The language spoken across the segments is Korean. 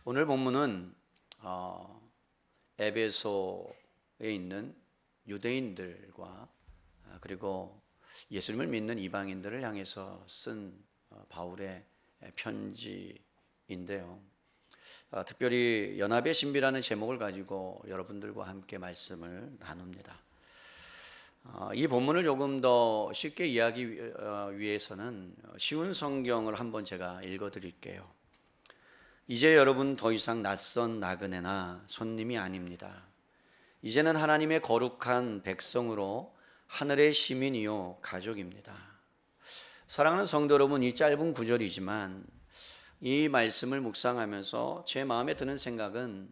오늘 본문은 에베소에 있는 유대인들과 그리고 예수님을 믿는 이방인들을 향해서 쓴 바울의 편지인데요. 특별히 연합의 신비라는 제목을 가지고 여러분들과 함께 말씀을 나눕니다. 이 본문을 조금 더 쉽게 이해하기 위해서는 쉬운 성경을 한번 제가 읽어 드릴게요. 이제 여러분 더 이상 낯선 나그네나 손님이 아닙니다. 이제는 하나님의 거룩한 백성으로 하늘의 시민이요 가족입니다. 사랑하는 성도 여러분, 이 짧은 구절이지만 이 말씀을 묵상하면서 제 마음에 드는 생각은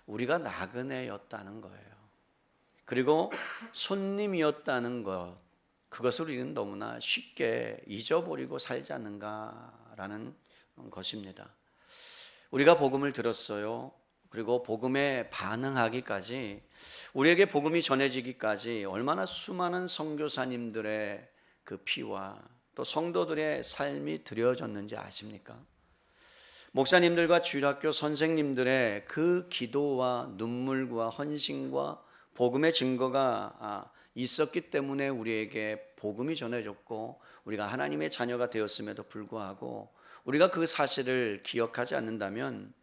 우리가 나그네였다는 거예요. 그리고 손님이었다는 것, 그것을 우리는 너무나 쉽게 잊어버리고 살지 않는가라는 것입니다. 우리가 복음을 들었어요. 그리고 복음에 반응하기까지, 우리에게 복음이 전해지기까지 얼마나 수많은 선교사님들의 그 피와 또 성도들의 삶이 드려졌는지 아십니까? 목사님들과 주일학교 선생님들의 그 기도와 눈물과 헌신과 복음의 증거가 있었기 때문에 우리에게 복음이 전해졌고 우리가 하나님의 자녀가 되었음에도 불구하고 우리가 그 사실을 기억하지 않는다면,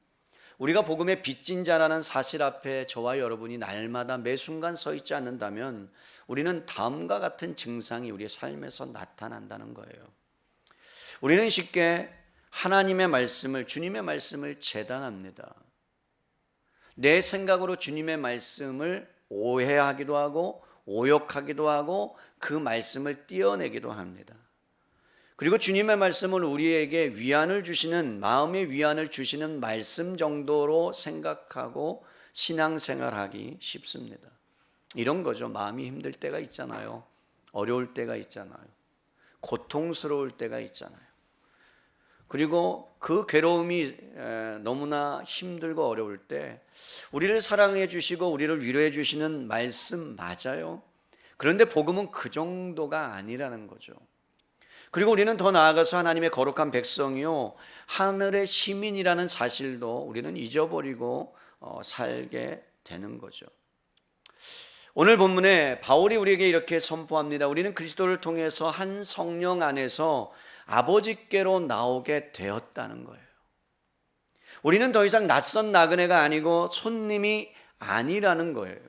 우리가 복음의 빚진 자라는 사실 앞에 저와 여러분이 날마다 매 순간 서 있지 않는다면 우리는 다음과 같은 증상이 우리의 삶에서 나타난다는 거예요. 우리는 쉽게 하나님의 말씀을, 주님의 말씀을 재단합니다. 내 생각으로 주님의 말씀을 오해하기도 하고 오역하기도 하고 그 말씀을 띄어내기도 합니다. 그리고 주님의 말씀은 우리에게 위안을 주시는, 마음의 위안을 주시는 말씀 정도로 생각하고 신앙생활하기 쉽습니다. 이런 거죠. 마음이 힘들 때가 있잖아요. 어려울 때가 있잖아요. 고통스러울 때가 있잖아요. 그리고 그 괴로움이 너무나 힘들고 어려울 때 우리를 사랑해 주시고 우리를 위로해 주시는 말씀 맞아요. 그런데 복음은 그 정도가 아니라는 거죠. 그리고 우리는 더 나아가서 하나님의 거룩한 백성이요 하늘의 시민이라는 사실도 우리는 잊어버리고 살게 되는 거죠. 오늘 본문에 바울이 우리에게 이렇게 선포합니다. 우리는 그리스도를 통해서 한 성령 안에서 아버지께로 나오게 되었다는 거예요. 우리는 더 이상 낯선 나그네가 아니고 손님이 아니라는 거예요.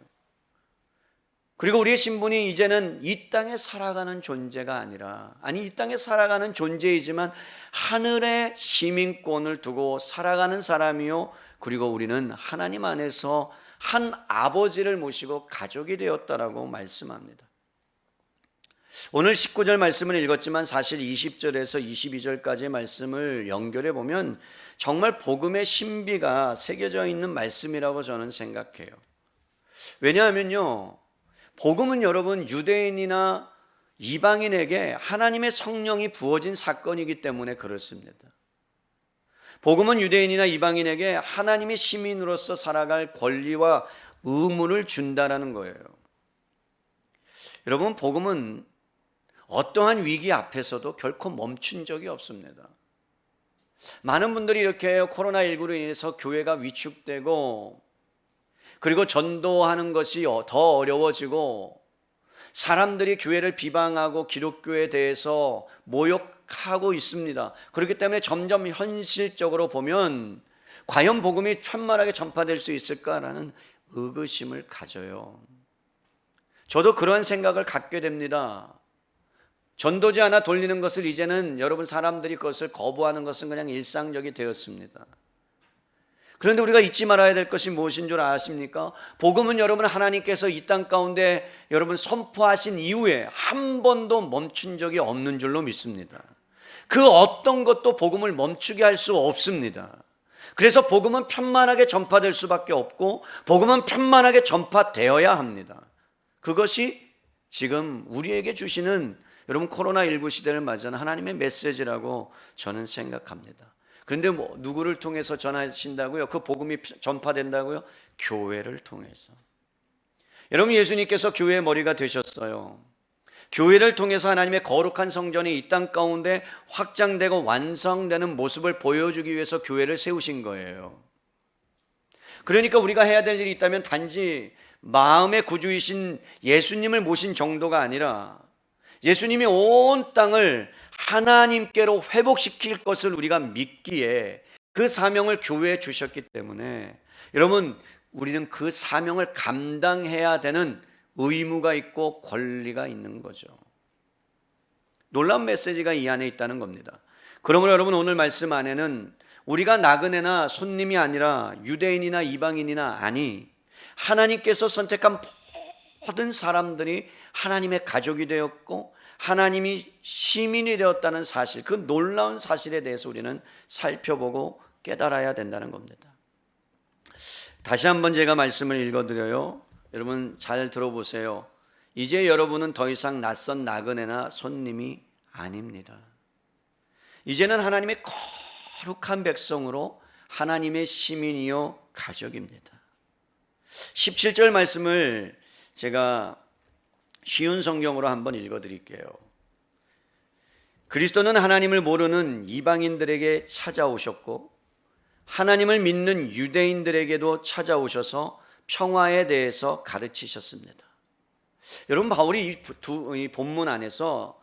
그리고 우리의 신분이 이제는 이 땅에 살아가는 존재가 아니라, 이 땅에 살아가는 존재이지만 하늘의 시민권을 두고 살아가는 사람이요, 그리고 우리는 하나님 안에서 한 아버지를 모시고 가족이 되었다라고 말씀합니다. 오늘 19절 말씀을 읽었지만 사실 20절에서 22절까지의 말씀을 연결해 보면 정말 복음의 신비가 새겨져 있는 말씀이라고 저는 생각해요. 왜냐하면요, 복음은 여러분 유대인이나 이방인에게 하나님의 성령이 부어진 사건이기 때문에 그렇습니다. 복음은 유대인이나 이방인에게 하나님의 시민으로서 살아갈 권리와 의무를 준다라는 거예요. 여러분, 복음은 어떠한 위기 앞에서도 결코 멈춘 적이 없습니다. 많은 분들이 이렇게 코로나19로 인해서 교회가 위축되고 그리고 전도하는 것이 더 어려워지고 사람들이 교회를 비방하고 기독교에 대해서 모욕하고 있습니다. 그렇기 때문에 점점 현실적으로 보면 과연 복음이 편만하게 전파될 수 있을까라는 의구심을 가져요. 저도 그런 생각을 갖게 됩니다. 전도지 하나 돌리는 것을 이제는 여러분 사람들이 그것을 거부하는 것은 그냥 일상적이 되었습니다. 그런데 우리가 잊지 말아야 될 것이 무엇인 줄 아십니까? 복음은 여러분 하나님께서 이 땅 가운데 여러분 선포하신 이후에 한 번도 멈춘 적이 없는 줄로 믿습니다. 그 어떤 것도 복음을 멈추게 할 수 없습니다. 그래서 복음은 편만하게 전파될 수밖에 없고 복음은 편만하게 전파되어야 합니다. 그것이 지금 우리에게 주시는 여러분 코로나19 시대를 맞이하는 하나님의 메시지라고 저는 생각합니다. 그런데 누구를 통해서 전하신다고요? 그 복음이 전파된다고요? 교회를 통해서. 여러분, 예수님께서 교회의 머리가 되셨어요. 교회를 통해서 하나님의 거룩한 성전이 이 땅 가운데 확장되고 완성되는 모습을 보여주기 위해서 교회를 세우신 거예요. 그러니까 우리가 해야 될 일이 있다면 단지 마음의 구주이신 예수님을 모신 정도가 아니라 예수님이 온 땅을 하나님께로 회복시킬 것을 우리가 믿기에 그 사명을 교회에 주셨기 때문에 여러분, 우리는 그 사명을 감당해야 되는 의무가 있고 권리가 있는 거죠. 놀라운 메시지가 이 안에 있다는 겁니다. 그러므로 여러분, 오늘 말씀 안에는 우리가 나그네나 손님이 아니라 유대인이나 이방인이나 아니, 하나님께서 선택한 모든 사람들이 하나님의 가족이 되었고 하나님이 시민이 되었다는 사실, 그 놀라운 사실에 대해서 우리는 살펴보고 깨달아야 된다는 겁니다. 다시 한번 제가 말씀을 읽어드려요. 여러분 잘 들어보세요. 이제 여러분은 더 이상 낯선 나그네나 손님이 아닙니다. 이제는 하나님의 거룩한 백성으로 하나님의 시민이요 가족입니다. 17절 말씀을 제가 쉬운 성경으로 한번 읽어드릴게요. 그리스도는 하나님을 모르는 이방인들에게 찾아오셨고 하나님을 믿는 유대인들에게도 찾아오셔서 평화에 대해서 가르치셨습니다. 여러분, 바울이 이 본문 안에서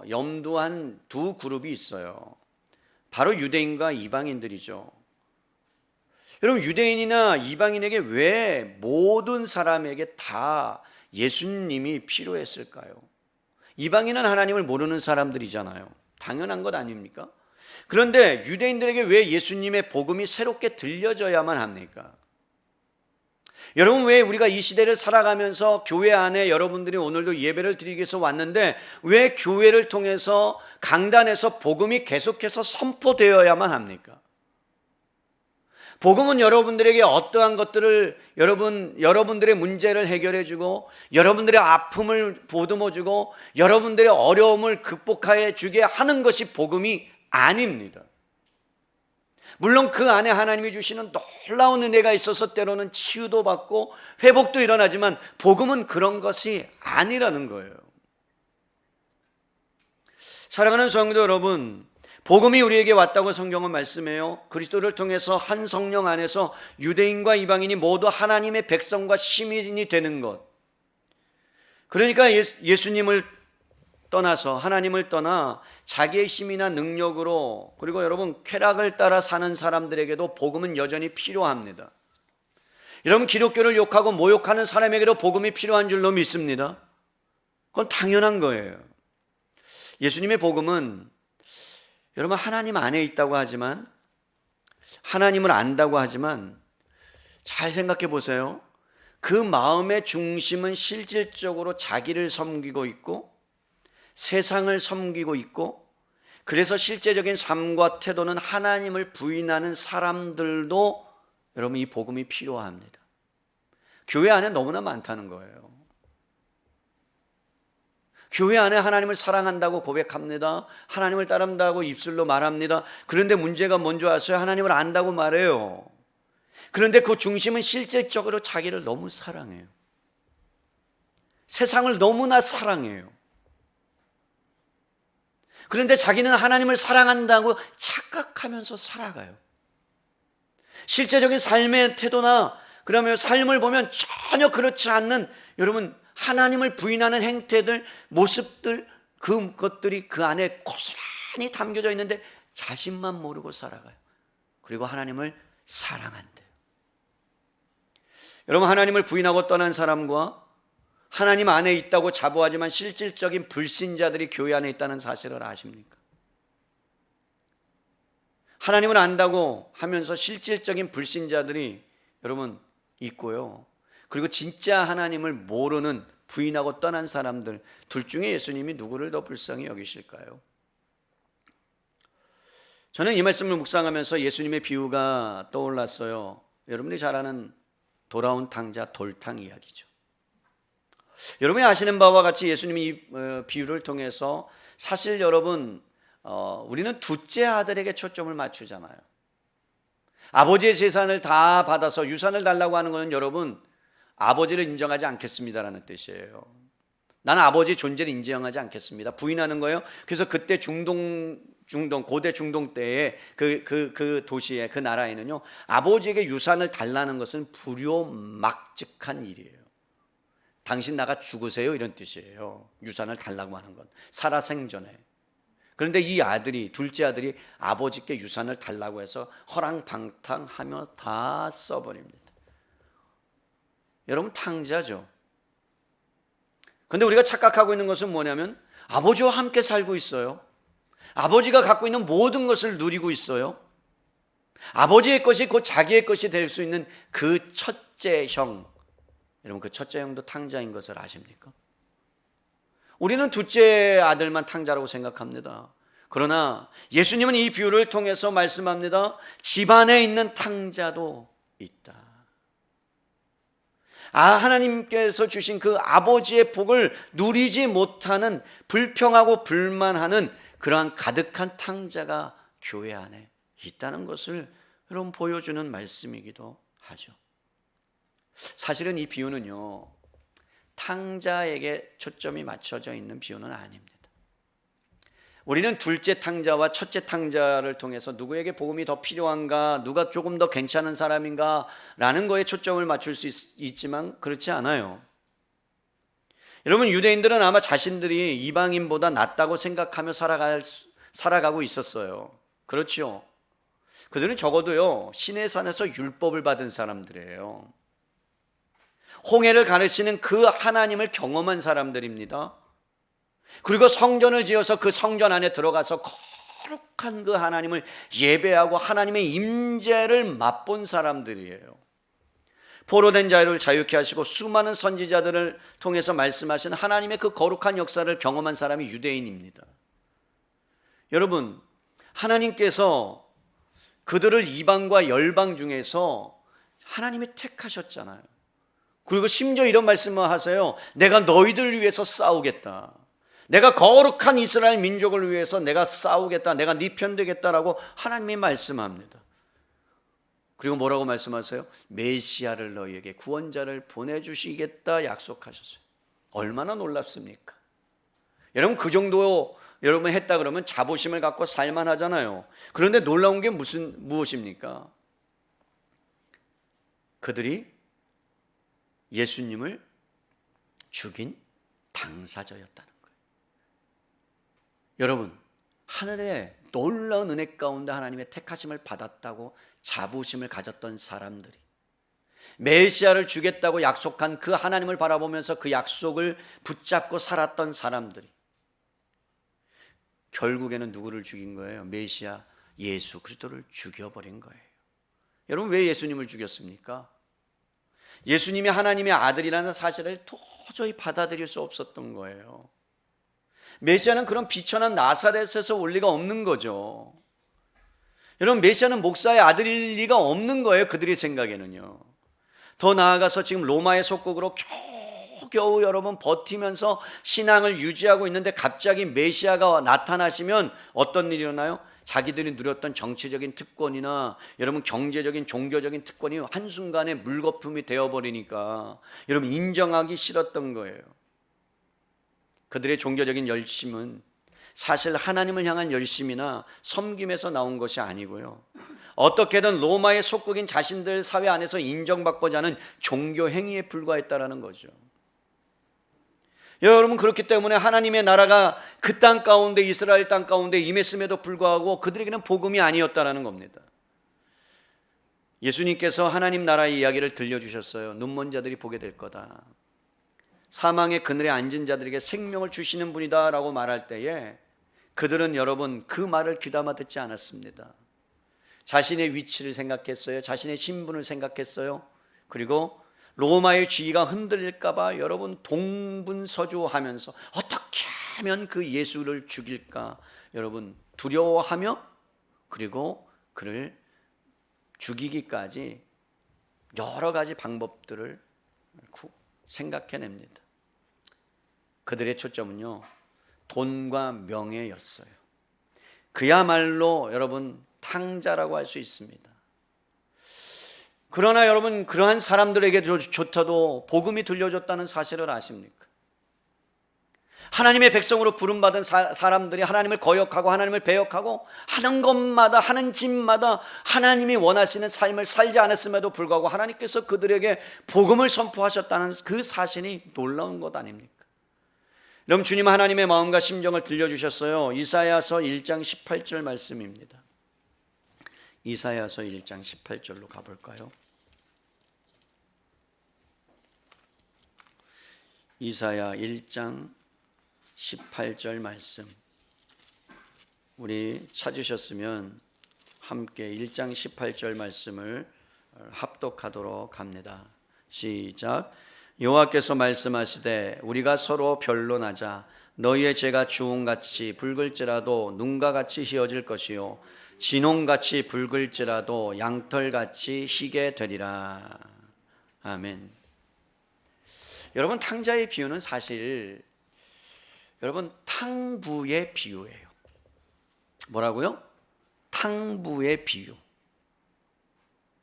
염두한 두 그룹이 있어요. 바로 유대인과 이방인들이죠. 여러분, 유대인이나 이방인에게 왜 모든 사람에게 다 예수님이 필요했을까요? 이방인은 하나님을 모르는 사람들이잖아요. 당연한 것 아닙니까? 그런데 유대인들에게 왜 예수님의 복음이 새롭게 들려져야만 합니까? 여러분, 왜 우리가 이 시대를 살아가면서 교회 안에 여러분들이 오늘도 예배를 드리기 위해서 왔는데 왜 교회를 통해서 강단에서 복음이 계속해서 선포되어야만 합니까? 복음은 여러분들에게 어떠한 것들을 여러분들의 문제를 해결해 주고 여러분들의 아픔을 보듬어 주고 여러분들의 어려움을 극복해 주게 하는 것이 복음이 아닙니다. 물론 그 안에 하나님이 주시는 놀라운 은혜가 있어서 때로는 치유도 받고 회복도 일어나지만 복음은 그런 것이 아니라는 거예요. 사랑하는 성도 여러분, 복음이 우리에게 왔다고 성경은 말씀해요. 그리스도를 통해서 한 성령 안에서 유대인과 이방인이 모두 하나님의 백성과 시민이 되는 것. 그러니까 예수님을 떠나서 하나님을 떠나 자기의 힘이나 능력으로 그리고 여러분 쾌락을 따라 사는 사람들에게도 복음은 여전히 필요합니다. 여러분, 기독교를 욕하고 모욕하는 사람에게도 복음이 필요한 줄로 믿습니다. 그건 당연한 거예요. 예수님의 복음은 여러분 하나님 안에 있다고 하지만 하나님을 안다고 하지만 잘 생각해 보세요. 그 마음의 중심은 실질적으로 자기를 섬기고 있고 세상을 섬기고 있고 그래서 실제적인 삶과 태도는 하나님을 부인하는 사람들도 여러분 이 복음이 필요합니다. 교회 안에 너무나 많다는 거예요. 교회 안에 하나님을 사랑한다고 고백합니다. 하나님을 따른다고 입술로 말합니다. 그런데 문제가 뭔지 아세요? 하나님을 안다고 말해요. 그런데 그 중심은 실질적으로 자기를 너무 사랑해요. 세상을 너무나 사랑해요. 그런데 자기는 하나님을 사랑한다고 착각하면서 살아가요. 실제적인 삶의 태도나 그러면 삶을 보면 전혀 그렇지 않는 여러분 하나님을 부인하는 행태들, 모습들, 그것들이 그 안에 고스란히 담겨져 있는데 자신만 모르고 살아가요. 그리고 하나님을 사랑한대요. 여러분, 하나님을 부인하고 떠난 사람과 하나님 안에 있다고 자부하지만 실질적인 불신자들이 교회 안에 있다는 사실을 아십니까? 하나님을 안다고 하면서 실질적인 불신자들이 여러분 있고요. 그리고 진짜 하나님을 모르는 부인하고 떠난 사람들 둘 중에 예수님이 누구를 더 불쌍히 여기실까요? 저는 이 말씀을 묵상하면서 예수님의 비유가 떠올랐어요. 여러분들이 잘 아는 돌아온 탕자 돌탕 이야기죠. 여러분이 아시는 바와 같이 예수님이 이 비유를 통해서 사실 여러분 우리는 둘째 아들에게 초점을 맞추잖아요. 아버지의 재산을 다 받아서 유산을 달라고 하는 것은 여러분 아버지를 인정하지 않겠습니다라는 뜻이에요. 나는 아버지의 존재를 인정하지 않겠습니다. 부인하는 거예요. 그래서 그때 중동 중동 고대 중동 때에 그 도시에 그 나라에는요, 아버지에게 유산을 달라는 것은 불효막직한 일이에요. 당신 나가 죽으세요 이런 뜻이에요. 유산을 달라고 하는 건 살아생전에. 그런데 이 아들이, 둘째 아들이 아버지께 유산을 달라고 해서 허랑방탕하며 다 써버립니다. 여러분, 탕자죠. 근데 우리가 착각하고 있는 것은 뭐냐면 아버지와 함께 살고 있어요. 아버지가 갖고 있는 모든 것을 누리고 있어요. 아버지의 것이 곧 자기의 것이 될 수 있는 그 첫째 형, 여러분, 그 첫째 형도 탕자인 것을 아십니까? 우리는 둘째 아들만 탕자라고 생각합니다. 그러나 예수님은 이 비유를 통해서 말씀합니다. 집안에 있는 탕자도 있다. 하나님께서 주신 그 아버지의 복을 누리지 못하는, 불평하고 불만하는 그러한 가득한 탕자가 교회 안에 있다는 것을 여러분 보여주는 말씀이기도 하죠. 사실은 이 비유는요, 탕자에게 초점이 맞춰져 있는 비유는 아닙니다. 우리는 둘째 탕자와 첫째 탕자를 통해서 누구에게 복음이 더 필요한가, 누가 조금 더 괜찮은 사람인가 라는 거에 초점을 맞출 수 있지만 그렇지 않아요. 여러분, 유대인들은 아마 자신들이 이방인보다 낫다고 생각하며 살아가고 있었어요. 그렇죠? 그들은 적어도요, 시내 산에서 율법을 받은 사람들이에요. 홍해를 가르치는 그 하나님을 경험한 사람들입니다. 그리고 성전을 지어서 그 성전 안에 들어가서 거룩한 그 하나님을 예배하고 하나님의 임재를 맛본 사람들이에요. 포로된 자유를 자유케 하시고 수많은 선지자들을 통해서 말씀하신 하나님의 그 거룩한 역사를 경험한 사람이 유대인입니다. 여러분, 하나님께서 그들을 이방과 열방 중에서 하나님이 택하셨잖아요. 그리고 심지어 이런 말씀을 하세요. 내가 너희들 위해서 싸우겠다. 내가 거룩한 이스라엘 민족을 위해서 내가 싸우겠다. 내가 네 편 되겠다라고 하나님이 말씀합니다. 그리고 뭐라고 말씀하세요? 메시아를 너희에게, 구원자를 보내주시겠다 약속하셨어요. 얼마나 놀랍습니까? 여러분, 그 정도 여러분 했다 그러면 자부심을 갖고 살만하잖아요. 그런데 놀라운 게 무엇입니까? 그들이 예수님을 죽인 당사자였다는 거예요. 여러분, 하늘의 놀라운 은혜 가운데 하나님의 택하심을 받았다고 자부심을 가졌던 사람들이, 메시아를 주겠다고 약속한 그 하나님을 바라보면서 그 약속을 붙잡고 살았던 사람들이 결국에는 누구를 죽인 거예요? 메시아 예수 그리스도를 죽여버린 거예요. 여러분, 왜 예수님을 죽였습니까? 예수님이 하나님의 아들이라는 사실을 도저히 받아들일 수 없었던 거예요. 메시아는 그런 비천한 나사렛에서 올 리가 없는 거죠. 여러분, 메시아는 목사의 아들일 리가 없는 거예요. 그들의 생각에는요. 더 나아가서 지금 로마의 속국으로 겨우 여러분 버티면서 신앙을 유지하고 있는데 갑자기 메시아가 나타나시면 어떤 일이 일어나요? 자기들이 누렸던 정치적인 특권이나 여러분 경제적인 종교적인 특권이 한순간에 물거품이 되어버리니까 여러분 인정하기 싫었던 거예요. 그들의 종교적인 열심은 사실 하나님을 향한 열심이나 섬김에서 나온 것이 아니고요, 어떻게든 로마의 속국인 자신들 사회 안에서 인정받고자 하는 종교 행위에 불과했다라는 거죠. 여러분, 그렇기 때문에 하나님의 나라가 그 땅 가운데, 이스라엘 땅 가운데 임했음에도 불구하고 그들에게는 복음이 아니었다라는 겁니다. 예수님께서 하나님 나라의 이야기를 들려주셨어요. 눈먼 자들이 보게 될 거다. 사망의 그늘에 앉은 자들에게 생명을 주시는 분이다 라고 말할 때에 그들은 여러분 그 말을 귀담아 듣지 않았습니다. 자신의 위치를 생각했어요. 자신의 신분을 생각했어요. 그리고 로마의 지위가 흔들릴까봐 여러분 동분서주하면서 어떻게 하면 그 예수를 죽일까 여러분 두려워하며, 그리고 그를 죽이기까지 여러 가지 방법들을 생각해냅니다. 그들의 초점은요, 돈과 명예였어요. 그야말로 여러분 탕자라고 할 수 있습니다. 그러나 여러분, 그러한 사람들에게조차도 복음이 들려줬다는 사실을 아십니까? 하나님의 백성으로 부름받은 사람들이 하나님을 거역하고 하나님을 배역하고 하는 것마다, 하는 집마다 하나님이 원하시는 삶을 살지 않았음에도 불구하고 하나님께서 그들에게 복음을 선포하셨다는 그 사실이 놀라운 것 아닙니까? 여러분, 주님 하나님의 마음과 심정을 들려주셨어요. 이사야서 1장 18절 말씀입니다. 이사야서 1장 18절로 가볼까요? 이사야 1장 18절 말씀, 우리 찾으셨으면 함께 1장 18절 말씀을 합독하도록 합니다. 시작. 여호와께서 말씀하시되 우리가 서로 변론하자. 너희의 죄가 주홍같이 붉을지라도 눈과 같이 희어질 것이요 진홍같이 붉을지라도 양털같이 희게 되리라. 아멘. 여러분, 탕자의 비유는 사실 여러분 탕부의 비유예요. 뭐라고요? 탕부의 비유.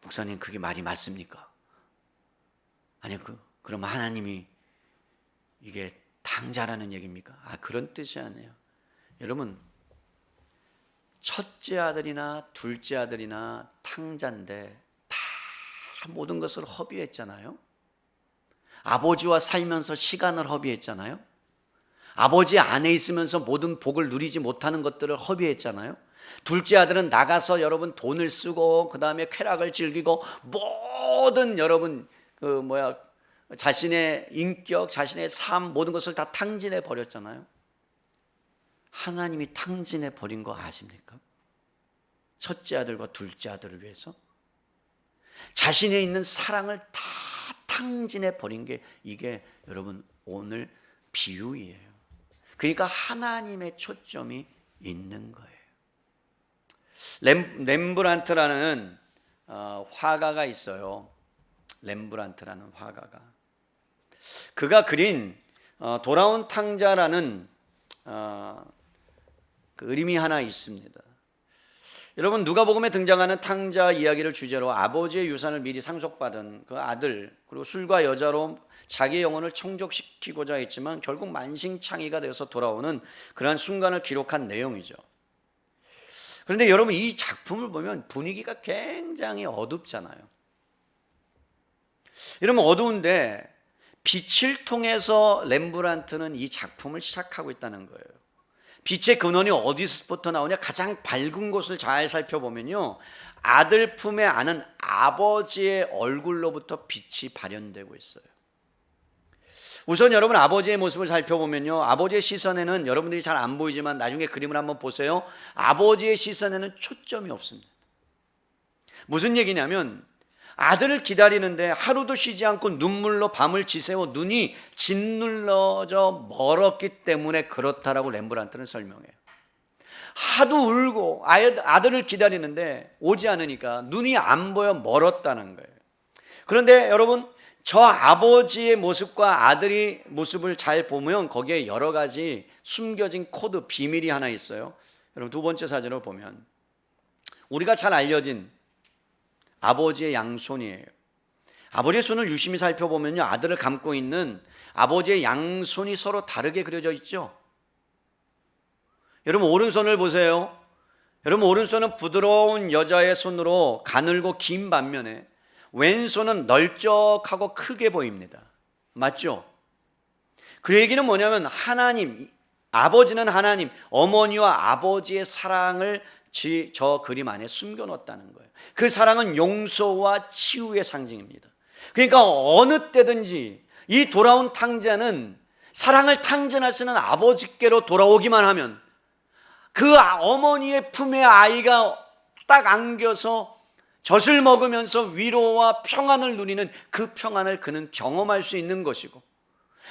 목사님, 그게 말이 맞습니까? 아니, 그럼 하나님이 이게 탕자라는 얘기입니까? 그런 뜻이 아니에요. 여러분, 첫째 아들이나 둘째 아들이나 탕자인데 다 모든 것을 허비했잖아요. 아버지와 살면서 시간을 허비했잖아요. 아버지 안에 있으면서 모든 복을 누리지 못하는 것들을 허비했잖아요. 둘째 아들은 나가서 여러분 돈을 쓰고 그 다음에 쾌락을 즐기고 모든 여러분 자신의 인격, 자신의 삶 모든 것을 다 탕진해 버렸잖아요. 하나님이 탕진해 버린 거 아십니까? 첫째 아들과 둘째 아들을 위해서 자신에 있는 사랑을 다 탕진해 버린 게 이게 여러분 오늘 비유예요. 그러니까 하나님의 초점이 있는 거예요. 렘브란트라는 화가가 있어요. 렘브란트라는 화가가, 그가 그린 돌아온 탕자라는 그 그림이 하나 있습니다. 여러분, 누가복음에 등장하는 탕자 이야기를 주제로 아버지의 유산을 미리 상속받은 그 아들, 그리고 술과 여자로 자기의 영혼을 청족시키고자 했지만 결국 만신창이가 되어서 돌아오는 그러한 순간을 기록한 내용이죠. 그런데 여러분, 이 작품을 보면 분위기가 굉장히 어둡잖아요. 여러분, 어두운데 빛을 통해서 렘브란트는 이 작품을 시작하고 있다는 거예요. 빛의 근원이 어디서부터 나오냐? 가장 밝은 곳을 잘 살펴보면요, 아들 품에 안은 아버지의 얼굴로부터 빛이 발현되고 있어요. 우선 여러분, 아버지의 모습을 살펴보면요, 아버지의 시선에는 여러분들이 잘 안 보이지만 나중에 그림을 한번 보세요. 아버지의 시선에는 초점이 없습니다. 무슨 얘기냐면 아들을 기다리는데 하루도 쉬지 않고 눈물로 밤을 지새워 눈이 짓눌러져 멀었기 때문에 그렇다라고 렘브란트는 설명해요. 하도 울고 아들을 기다리는데 오지 않으니까 눈이 안 보여 멀었다는 거예요. 그런데 여러분, 저 아버지의 모습과 아들의 모습을 잘 보면 거기에 여러 가지 숨겨진 코드, 비밀이 하나 있어요. 여러분, 두 번째 사진을 보면 우리가 잘 알려진 아버지의 양손이에요. 아버지의 손을 유심히 살펴보면요, 아들을 감고 있는 아버지의 양손이 서로 다르게 그려져 있죠. 여러분, 오른손을 보세요. 여러분, 오른손은 부드러운 여자의 손으로 가늘고 긴 반면에 왼손은 널쩍하고 크게 보입니다. 맞죠? 그 얘기는 뭐냐면 하나님, 아버지는 하나님, 어머니와 아버지의 사랑을 저 그림 안에 숨겨놓았다는 거예요. 그 사랑은 용서와 치유의 상징입니다. 그러니까 어느 때든지 이 돌아온 탕자는 사랑을 탕진하시는 아버지께로 돌아오기만 하면 그 어머니의 품에 아이가 딱 안겨서 젖을 먹으면서 위로와 평안을 누리는 그 평안을 그는 경험할 수 있는 것이고,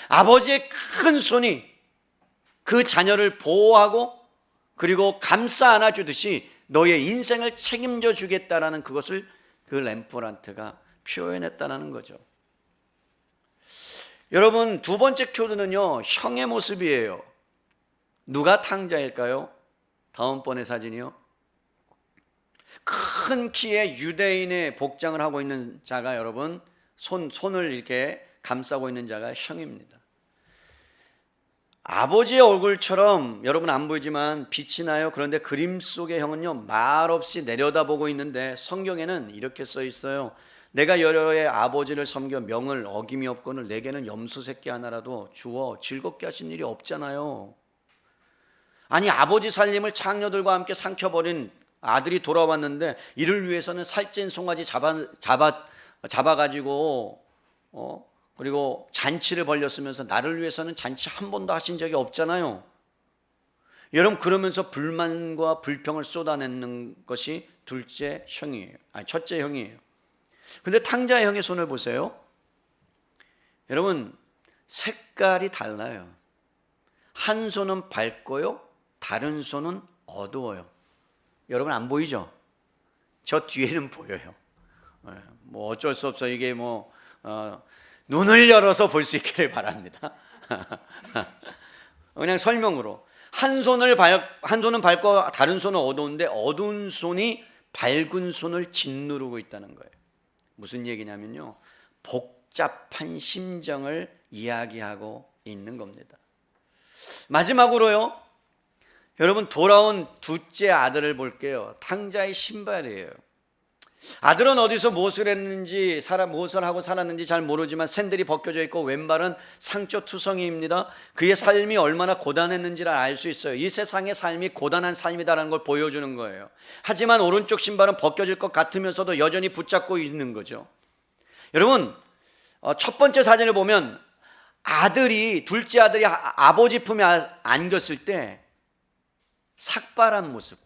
아버지의 큰 손이 그 자녀를 보호하고 그리고 감싸 안아주듯이 너의 인생을 책임져 주겠다라는 그것을 그 렘브란트가 표현했다는 거죠. 여러분, 두 번째 코드는요, 형의 모습이에요. 누가 탕자일까요? 다음번의 사진이요. 큰 키의 유대인의 복장을 하고 있는 자가 여러분 손을 이렇게 감싸고 있는 자가 형입니다. 아버지의 얼굴처럼 여러분 안 보이지만 빛이 나요. 그런데 그림 속의 형은요 말없이 내려다보고 있는데 성경에는 이렇게 써 있어요. 내가 여러의 아버지를 섬겨 명을 어김이 없거늘 내게는 염소 새끼 하나라도 주어 즐겁게 하신 일이 없잖아요. 아니 아버지 살림을 창녀들과 함께 삼켜버린 아들이 돌아왔는데 이를 위해서는 살찐 송아지 잡아가지고 그리고 잔치를 벌렸으면서 나를 위해서는 잔치 한 번도 하신 적이 없잖아요. 여러분 그러면서 불만과 불평을 쏟아내는 것이 첫째 형이에요. 근데 탕자의 형의 손을 보세요. 여러분 색깔이 달라요. 한 손은 밝고요, 다른 손은 어두워요. 여러분 안 보이죠? 저 뒤에는 보여요. 뭐 어쩔 수 없어. 이게 눈을 열어서 볼 수 있기를 바랍니다. 그냥 설명으로 한 손은 밝고 다른 손은 어두운데 어두운 손이 밝은 손을 짓누르고 있다는 거예요. 무슨 얘기냐면요, 복잡한 심정을 이야기하고 있는 겁니다. 마지막으로요, 여러분 돌아온 둘째 아들을 볼게요. 탕자의 신발이에요. 아들은 어디서 무엇을 했는지 무엇을 하고 살았는지 잘 모르지만 샌들이 벗겨져 있고 왼발은 상처투성이입니다. 그의 삶이 얼마나 고단했는지를 알 수 있어요. 이 세상의 삶이 고단한 삶이다라는 걸 보여주는 거예요. 하지만 오른쪽 신발은 벗겨질 것 같으면서도 여전히 붙잡고 있는 거죠. 여러분 첫 번째 사진을 보면 둘째 아들이 아버지 품에 안겼을 때 삭발한 모습,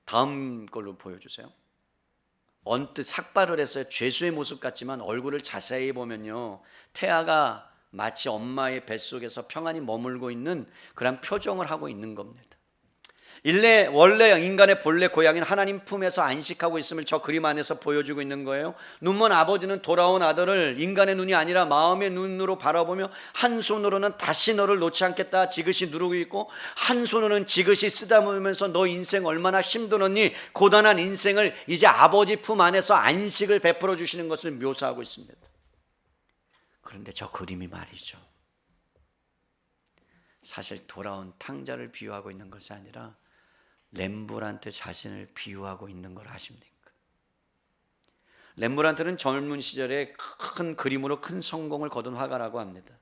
다음 걸로 보여주세요. 언뜻 삭발을 했어요. 죄수의 모습 같지만 얼굴을 자세히 보면요, 태아가 마치 엄마의 뱃속에서 평안히 머물고 있는 그런 표정을 하고 있는 겁니다. 원래 인간의 본래 고향인 하나님 품에서 안식하고 있음을 저 그림 안에서 보여주고 있는 거예요. 눈먼 아버지는 돌아온 아들을 인간의 눈이 아니라 마음의 눈으로 바라보며 한 손으로는 다시 너를 놓지 않겠다 지그시 누르고 있고 한 손으로는 지그시 쓰다보면서 너 인생 얼마나 힘들었니, 고단한 인생을 이제 아버지 품 안에서 안식을 베풀어 주시는 것을 묘사하고 있습니다. 그런데 저 그림이 말이죠, 사실 돌아온 탕자를 비유하고 있는 것이 아니라 렘브란트 자신을 비유하고 있는 걸 아십니까? 렘브란트는 젊은 시절에 큰 그림으로 큰 성공을 거둔 화가라고 합니다.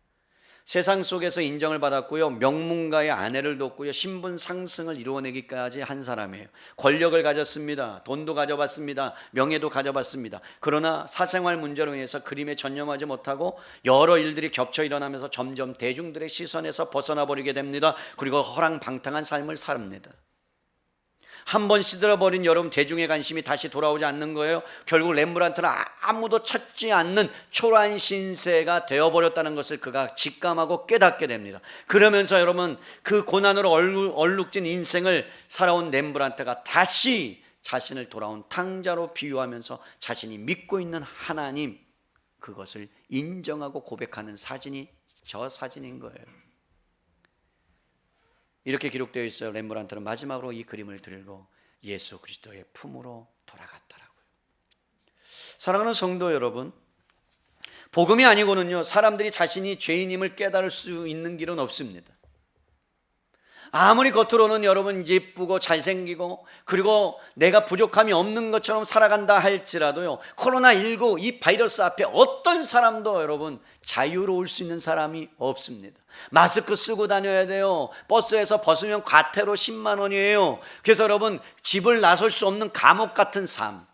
세상 속에서 인정을 받았고요, 명문가의 아내를 뒀고요, 신분 상승을 이루어내기까지 한 사람이에요. 권력을 가졌습니다. 돈도 가져봤습니다. 명예도 가져봤습니다. 그러나 사생활 문제로 인해서 그림에 전념하지 못하고 여러 일들이 겹쳐 일어나면서 점점 대중들의 시선에서 벗어나 버리게 됩니다. 그리고 허랑방탕한 삶을 삽니다. 한 번 시들어버린 여러분 대중의 관심이 다시 돌아오지 않는 거예요. 결국 렘브란트는 아무도 찾지 않는 초라한 신세가 되어버렸다는 것을 그가 직감하고 깨닫게 됩니다. 그러면서 여러분 그 고난으로 얼룩진 인생을 살아온 렘브란트가 다시 자신을 돌아온 탕자로 비유하면서 자신이 믿고 있는 하나님, 그것을 인정하고 고백하는 사진이 저 사진인 거예요. 이렇게 기록되어 있어요. 렘브란트는 마지막으로 이 그림을 들고 예수 그리스도의 품으로 돌아갔더라고요. 사랑하는 성도 여러분, 복음이 아니고는요, 사람들이 자신이 죄인임을 깨달을 수 있는 길은 없습니다. 아무리 겉으로는 여러분 예쁘고 잘생기고 그리고 내가 부족함이 없는 것처럼 살아간다 할지라도요, 코로나19 이 바이러스 앞에 어떤 사람도 여러분 자유로울 수 있는 사람이 없습니다. 마스크 쓰고 다녀야 돼요. 버스에서 벗으면 과태료 10만 원이에요. 그래서 여러분 집을 나설 수 없는 감옥 같은 삶,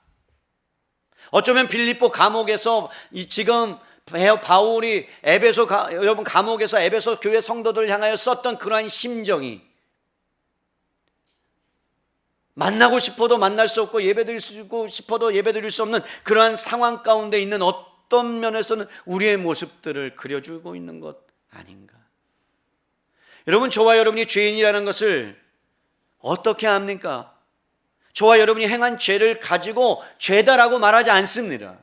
어쩌면 빌립보 감옥에서 지금 바울이 여러분 감옥에서 에베소 교회 성도들을 향하여 썼던 그러한 심정이, 만나고 싶어도 만날 수 없고 예배드리고 싶어도 예배드릴 수 없는 그러한 상황 가운데 있는 어떤 면에서는 우리의 모습들을 그려주고 있는 것 아닌가. 여러분, 저와 여러분이 죄인이라는 것을 어떻게 압니까? 저와 여러분이 행한 죄를 가지고 죄다라고 말하지 않습니다.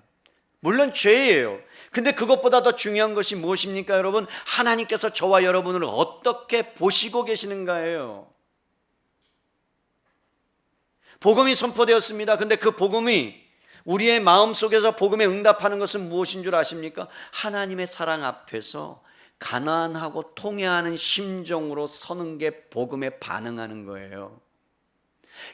물론 죄예요. 근데 그것보다 더 중요한 것이 무엇입니까? 여러분, 하나님께서 저와 여러분을 어떻게 보시고 계시는가예요. 복음이 선포되었습니다. 근데 그 복음이 우리의 마음속에서 복음에 응답하는 것은 무엇인 줄 아십니까? 하나님의 사랑 앞에서 가난하고 통회하는 심정으로 서는 게 복음에 반응하는 거예요.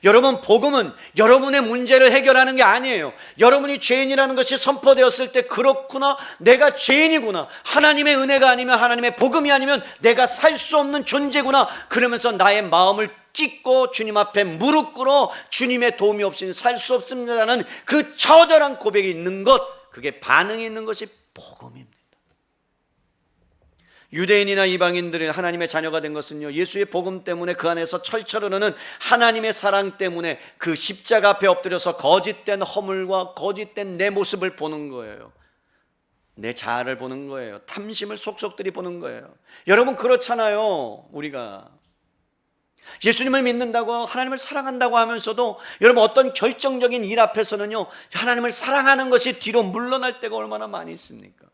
여러분, 복음은 여러분의 문제를 해결하는 게 아니에요. 여러분이 죄인이라는 것이 선포되었을 때, 그렇구나, 내가 죄인이구나, 하나님의 은혜가 아니면, 하나님의 복음이 아니면 내가 살 수 없는 존재구나, 그러면서 나의 마음을 찢고 주님 앞에 무릎 꿇어 주님의 도움이 없이는 살 수 없습니다라는 그 처절한 고백이 있는 것, 그게 반응이 있는 것이 복음입니다. 유대인이나 이방인들이 하나님의 자녀가 된 것은요, 예수의 복음 때문에 그 안에서 철철 흐르는 하나님의 사랑 때문에 그 십자가 앞에 엎드려서 거짓된 허물과 거짓된 내 모습을 보는 거예요. 내 자아를 보는 거예요. 탐심을 속속들이 보는 거예요. 여러분, 그렇잖아요. 우리가 예수님을 믿는다고, 하나님을 사랑한다고 하면서도 여러분, 어떤 결정적인 일 앞에서는요, 하나님을 사랑하는 것이 뒤로 물러날 때가 얼마나 많이 있습니까?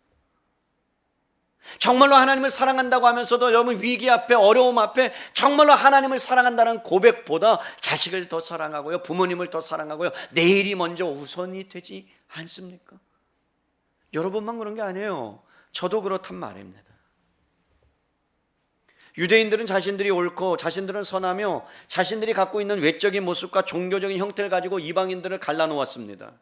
정말로 하나님을 사랑한다고 하면서도 여러분, 위기 앞에, 어려움 앞에 정말로 하나님을 사랑한다는 고백보다 자식을 더 사랑하고요, 부모님을 더 사랑하고요, 내일이 먼저 우선이 되지 않습니까? 여러분만 그런 게 아니에요. 저도 그렇단 말입니다. 유대인들은 자신들이 옳고 자신들은 선하며 자신들이 갖고 있는 외적인 모습과 종교적인 형태를 가지고 이방인들을 갈라놓았습니다.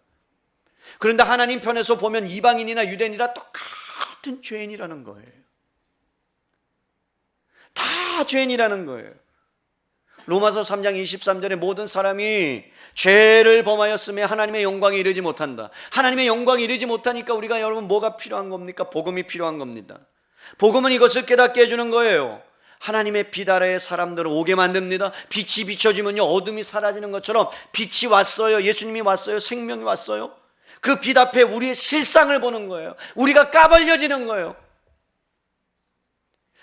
그런데 하나님 편에서 보면 이방인이나 유대인이라 똑같은 죄인이라는 거예요. 다 죄인이라는 거예요. 로마서 3장 23절에 모든 사람이 죄를 범하였으며 하나님의 영광에 이르지 못한다. 하나님의 영광에 이르지 못하니까 우리가, 여러분, 뭐가 필요한 겁니까? 복음이 필요한 겁니다. 복음은 이것을 깨닫게 해주는 거예요. 하나님의 빛 아래에 사람들을 오게 만듭니다. 빛이 비춰지면요, 어둠이 사라지는 것처럼 빛이 왔어요. 예수님이 왔어요. 생명이 왔어요. 그 빛 앞에 우리의 실상을 보는 거예요. 우리가 까발려지는 거예요.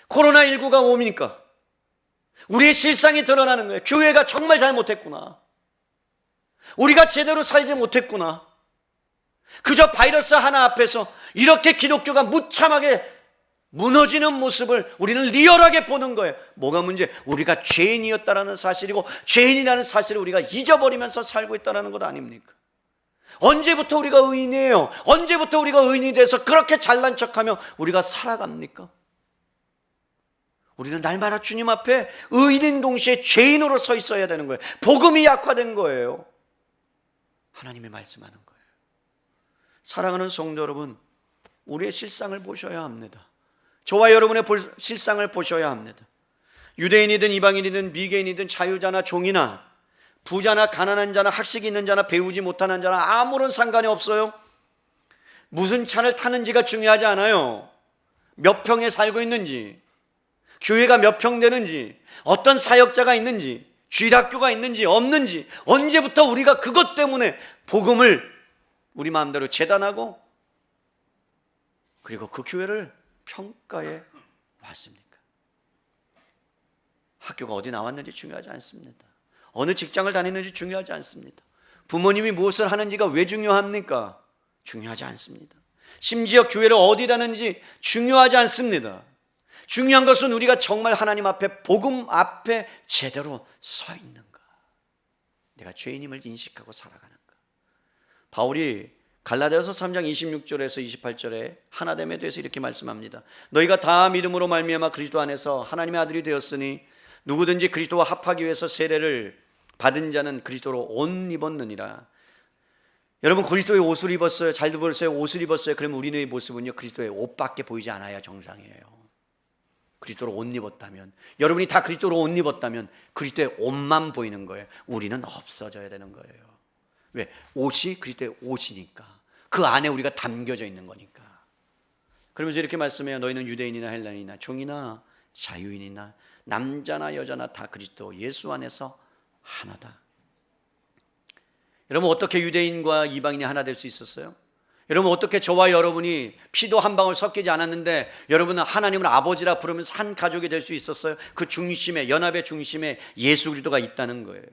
코로나19가 옵니까? 우리의 실상이 드러나는 거예요. 교회가 정말 잘못했구나. 우리가 제대로 살지 못했구나. 그저 바이러스 하나 앞에서 이렇게 기독교가 무참하게 무너지는 모습을 우리는 리얼하게 보는 거예요. 뭐가 문제? 우리가 죄인이었다는 사실이고, 죄인이라는 사실을 우리가 잊어버리면서 살고 있다는 것 아닙니까? 언제부터 우리가 의인이에요? 언제부터 우리가 의인이 돼서 그렇게 잘난 척하며 우리가 살아갑니까? 우리는 날마다 주님 앞에 의인인 동시에 죄인으로 서 있어야 되는 거예요. 복음이 약화된 거예요. 하나님의 말씀하는 거예요. 사랑하는 성도 여러분, 우리의 실상을 보셔야 합니다. 저와 여러분의 실상을 보셔야 합니다. 유대인이든 이방인이든 미개인이든 자유자나 종이나 부자나 가난한 자나 학식이 있는 자나 배우지 못하는 자나 아무런 상관이 없어요. 무슨 차를 타는지가 중요하지 않아요. 몇 평에 살고 있는지, 교회가 몇 평 되는지, 어떤 사역자가 있는지, 주일학교가 있는지 없는지, 언제부터 우리가 그것 때문에 복음을 우리 마음대로 재단하고 그리고 그 교회를 평가해 왔습니까? 학교가 어디 나왔는지 중요하지 않습니다. 어느 직장을 다니는지 중요하지 않습니다. 부모님이 무엇을 하는지가 왜 중요합니까? 중요하지 않습니다. 심지어 교회를 어디 다니는지 중요하지 않습니다. 중요한 것은 우리가 정말 하나님 앞에, 복음 앞에 제대로 서 있는가, 내가 죄인임을 인식하고 살아가는가. 바울이 갈라디아서 3장 26절에서 28절에 하나됨에 대해서 이렇게 말씀합니다. 너희가 다 믿음으로 말미암아 그리스도 안에서 하나님의 아들이 되었으니 누구든지 그리스도와 합하기 위해서 세례를 받은 자는 그리스도로 옷 입었느니라. 여러분, 그리스도의 옷을 입었어요. 잘 들으세요. 옷을 입었어요. 그러면 우리의 모습은요, 그리스도의 옷밖에 보이지 않아야 정상이에요. 그리스도로 옷 입었다면, 여러분이 다 그리스도로 옷 입었다면 그리스도의 옷만 보이는 거예요. 우리는 없어져야 되는 거예요. 왜? 옷이 그리스도의 옷이니까. 그 안에 우리가 담겨져 있는 거니까. 그러면서 이렇게 말씀해요. 너희는 유대인이나 헬라인이나 종이나 자유인이나 남자나 여자나 다 그리스도 예수 안에서 하나다. 여러분, 어떻게 유대인과 이방인이 하나 될 수 있었어요? 여러분, 어떻게 저와 여러분이 피도 한 방울 섞이지 않았는데 여러분은 하나님을 아버지라 부르면서 한 가족이 될 수 있었어요? 그 중심에, 연합의 중심에 예수 그리스도가 있다는 거예요.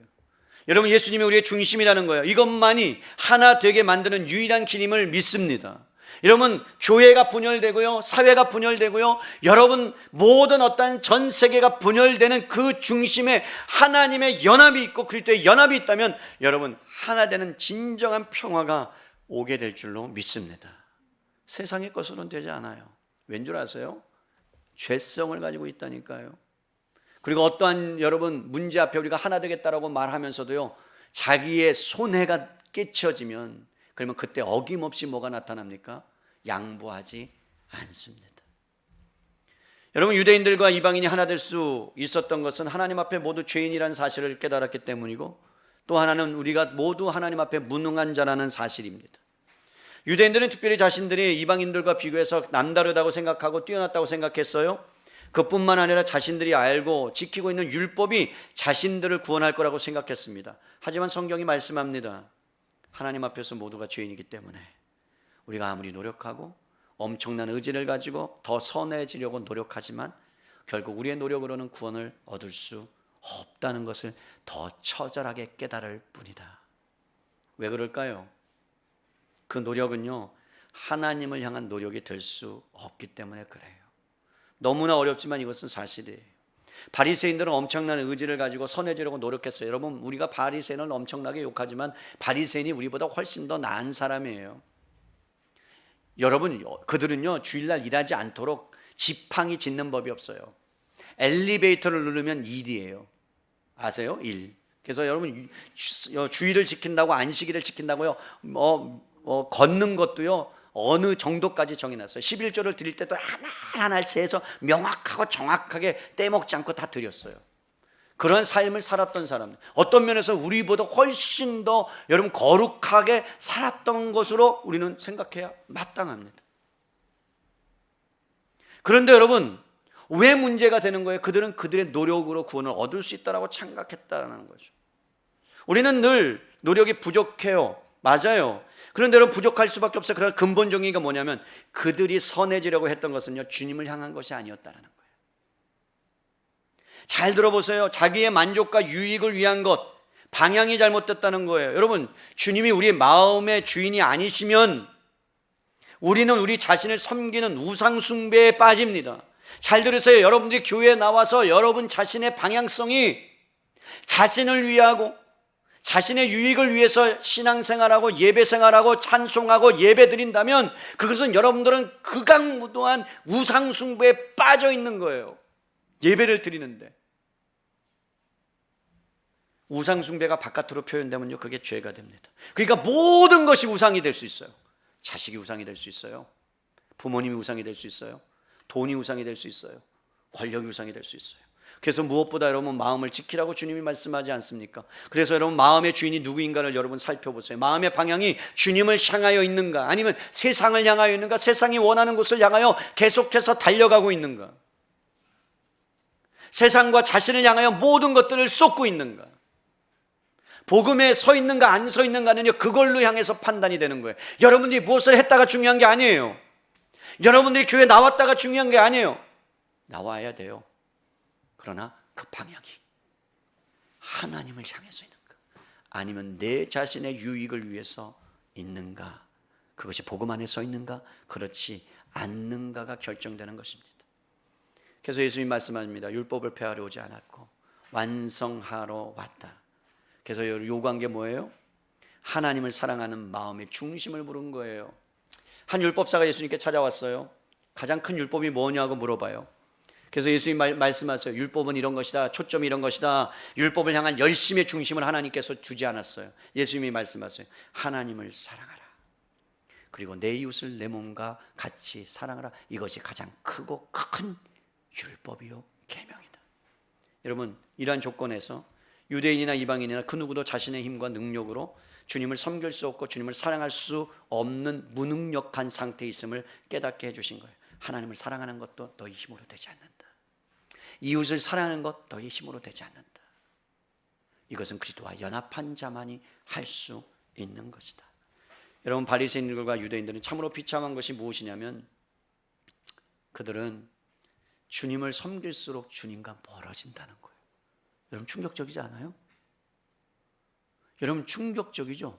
여러분, 예수님이 우리의 중심이라는 거예요. 이것만이 하나 되게 만드는 유일한 길임을 믿습니다. 여러분, 교회가 분열되고요, 사회가 분열되고요, 여러분 모든 어떤 전 세계가 분열되는 그 중심에 하나님의 연합이 있고 그리스도의 연합이 있다면 여러분, 하나 되는 진정한 평화가 오게 될 줄로 믿습니다. 세상의 것으로는 되지 않아요. 왠 줄 아세요? 죄성을 가지고 있다니까요. 그리고 어떠한 여러분 문제 앞에 우리가 하나 되겠다라고 말하면서도요, 자기의 손해가 끼쳐지면 그러면 그때 어김없이 뭐가 나타납니까? 양보하지 않습니다. 여러분, 유대인들과 이방인이 하나 될 수 있었던 것은 하나님 앞에 모두 죄인이라는 사실을 깨달았기 때문이고, 또 하나는 우리가 모두 하나님 앞에 무능한 자라는 사실입니다. 유대인들은 특별히 자신들이 이방인들과 비교해서 남다르다고 생각하고 뛰어났다고 생각했어요. 그뿐만 아니라 자신들이 알고 지키고 있는 율법이 자신들을 구원할 거라고 생각했습니다. 하지만 성경이 말씀합니다. 하나님 앞에서 모두가 죄인이기 때문에 우리가 아무리 노력하고 엄청난 의지를 가지고 더 선해지려고 노력하지만 결국 우리의 노력으로는 구원을 얻을 수 없다는 것을 더 처절하게 깨달을 뿐이다. 왜 그럴까요? 그 노력은요, 하나님을 향한 노력이 될 수 없기 때문에 그래요. 너무나 어렵지만 이것은 사실이에요. 바리새인들은 엄청난 의지를 가지고 선해지려고 노력했어요. 여러분, 우리가 바리새인을 엄청나게 욕하지만 바리새인이 우리보다 훨씬 더 나은 사람이에요. 여러분, 그들은요 주일날 일하지 않도록 지팡이 짚는 법이 없어요. 엘리베이터를 누르면 일이에요. 아세요? 일. 그래서 여러분, 주일을 지킨다고, 안식일을 지킨다고요, 걷는 것도요 어느 정도까지 정해놨어요. 11조를 드릴 때도 하나하나 세서 명확하고 정확하게 떼먹지 않고 다 드렸어요. 그런 삶을 살았던 사람, 어떤 면에서 우리보다 훨씬 더 여러분 거룩하게 살았던 것으로 우리는 생각해야 마땅합니다. 그런데 여러분, 왜 문제가 되는 거예요? 그들은 그들의 노력으로 구원을 얻을 수 있다고 착각했다는 거죠. 우리는 늘 노력이 부족해요. 맞아요. 그런데 여러분, 부족할 수밖에 없어요. 그러나 근본적인 게 뭐냐면 그들이 선해지려고 했던 것은요, 주님을 향한 것이 아니었다는 거예요. 잘 들어보세요. 자기의 만족과 유익을 위한 것, 방향이 잘못됐다는 거예요. 여러분, 주님이 우리의 마음의 주인이 아니시면 우리는 우리 자신을 섬기는 우상 숭배에 빠집니다. 잘 들으세요. 여러분들이 교회에 나와서 여러분 자신의 방향성이 자신을 위하고 자신의 유익을 위해서 신앙생활하고 예배생활하고 찬송하고 예배드린다면 그것은 여러분들은 극악무도한 우상숭배에 빠져 있는 거예요. 예배를 드리는데 우상숭배가 바깥으로 표현되면요, 그게 죄가 됩니다. 그러니까 모든 것이 우상이 될 수 있어요. 자식이 우상이 될 수 있어요. 부모님이 우상이 될 수 있어요. 돈이 우상이 될 수 있어요. 권력이 우상이 될 수 있어요. 그래서 무엇보다 여러분 마음을 지키라고 주님이 말씀하지 않습니까? 그래서 여러분 마음의 주인이 누구인가를 여러분 살펴보세요. 마음의 방향이 주님을 향하여 있는가, 아니면 세상을 향하여 있는가, 세상이 원하는 곳을 향하여 계속해서 달려가고 있는가, 세상과 자신을 향하여 모든 것들을 쏟고 있는가, 복음에 서 있는가 안 서 있는가는요, 그걸로 향해서 판단이 되는 거예요. 여러분들이 무엇을 했다가 중요한 게 아니에요. 여러분들이 교회 나왔다가 중요한 게 아니에요. 나와야 돼요. 그러나 그 방향이 하나님을 향해서 있는가, 아니면 내 자신의 유익을 위해서 있는가, 그것이 복음 안에 서 있는가, 그렇지 않는가가 결정되는 것입니다. 그래서 예수님 말씀합니다. 율법을 폐하러 오지 않았고 완성하러 왔다. 그래서 요구한 게 뭐예요? 하나님을 사랑하는 마음의 중심을 부른 거예요. 한 율법사가 예수님께 찾아왔어요. 가장 큰 율법이 뭐냐고 물어봐요. 그래서 예수님 말씀하세요. 율법은 이런 것이다. 초점이 이런 것이다. 율법을 향한 열심의 중심을 하나님께서 주지 않았어요. 예수님이 말씀하세요. 하나님을 사랑하라. 그리고 내 이웃을 내 몸과 같이 사랑하라. 이것이 가장 크고 큰 율법이요 계명이다. 여러분, 이러한 조건에서 유대인이나 이방인이나 그 누구도 자신의 힘과 능력으로 주님을 섬길 수 없고 주님을 사랑할 수 없는 무능력한 상태에 있음을 깨닫게 해주신 거예요. 하나님을 사랑하는 것도 너희 힘으로 되지 않는다. 이웃을 사랑하는 것 너희 힘으로 되지 않는다. 이것은 그리스도와 연합한 자만이 할 수 있는 것이다. 여러분, 바리새인들과 유대인들은 참으로 비참한 것이 무엇이냐면 그들은 주님을 섬길수록 주님과 멀어진다는 거예요. 여러분, 충격적이지 않아요? 여러분, 충격적이죠?